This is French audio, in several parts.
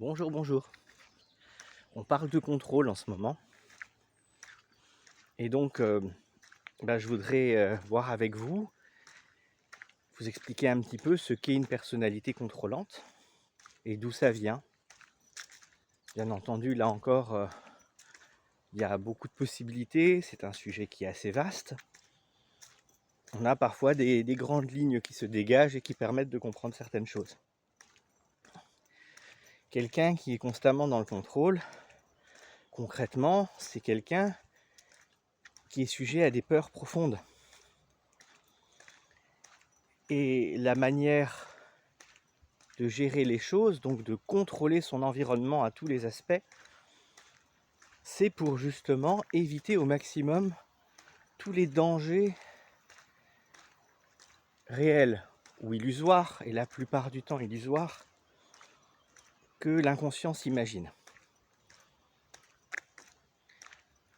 Bonjour, bonjour. On parle de contrôle en ce moment. Et donc, je voudrais voir avec vous expliquer un petit peu ce qu'est une personnalité contrôlante et d'où ça vient. Bien entendu, là encore, il y a beaucoup de possibilités. C'est un sujet qui est assez vaste. On a parfois des grandes lignes qui se dégagent et qui permettent de comprendre certaines choses. Quelqu'un qui est constamment dans le contrôle, concrètement, c'est quelqu'un qui est sujet à des peurs profondes. Et la manière de gérer les choses, donc de contrôler son environnement à tous les aspects, c'est pour justement éviter au maximum tous les dangers réels ou illusoires, et la plupart du temps illusoires, que l'inconscient s'imagine.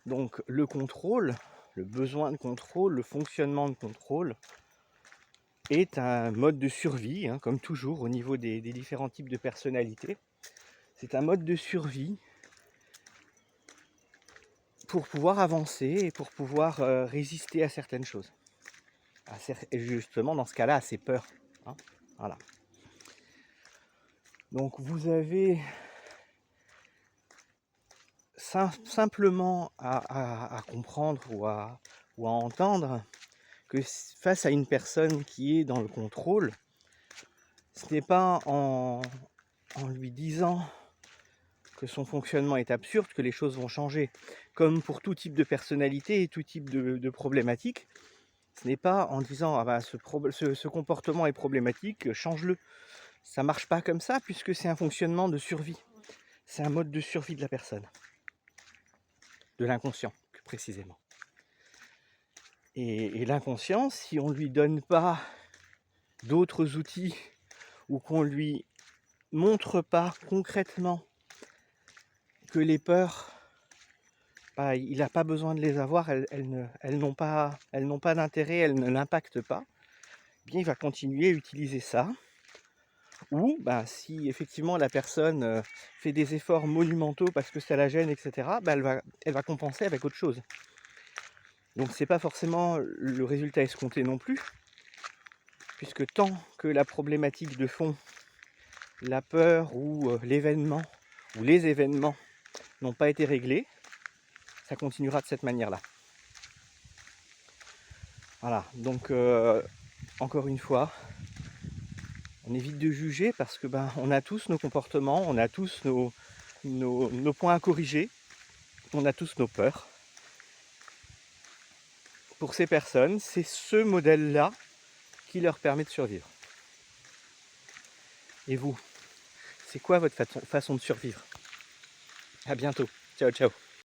Donc le contrôle, le besoin de contrôle, le fonctionnement de contrôle est un mode de survie, comme toujours au niveau des différents types de personnalités. C'est un mode de survie pour pouvoir avancer et pour pouvoir résister à certaines choses. Et justement, dans ce cas-là, à ses peurs. Voilà. Donc vous avez simplement à comprendre ou à entendre que face à une personne qui est dans le contrôle, ce n'est pas en lui disant que son fonctionnement est absurde que les choses vont changer. Comme pour tout type de personnalité et tout type de problématique, ce n'est pas en disant ce comportement est problématique, change-le. Ça ne marche pas comme ça puisque c'est un fonctionnement de survie. C'est un mode de survie de la personne. De l'inconscient, plus précisément. Et l'inconscient, si on ne lui donne pas d'autres outils ou qu'on ne lui montre pas concrètement que les peurs, il n'a pas besoin de les avoir, elles n'ont pas d'intérêt, elles ne l'impactent pas, bien il va continuer à utiliser ça. Ou si effectivement la personne fait des efforts monumentaux parce que ça la gêne, etc., elle va compenser avec autre chose. Donc c'est pas forcément le résultat escompté non plus, puisque tant que la problématique de fond, la peur ou l'événement ou les événements n'ont pas été réglés, ça continuera de cette manière-là. Voilà, donc encore une fois, on évite de juger parce que on a tous nos comportements, on a tous nos points à corriger, on a tous nos peurs. Pour ces personnes, c'est ce modèle-là qui leur permet de survivre. Et vous, c'est quoi votre façon de survivre ? À bientôt. Ciao, ciao.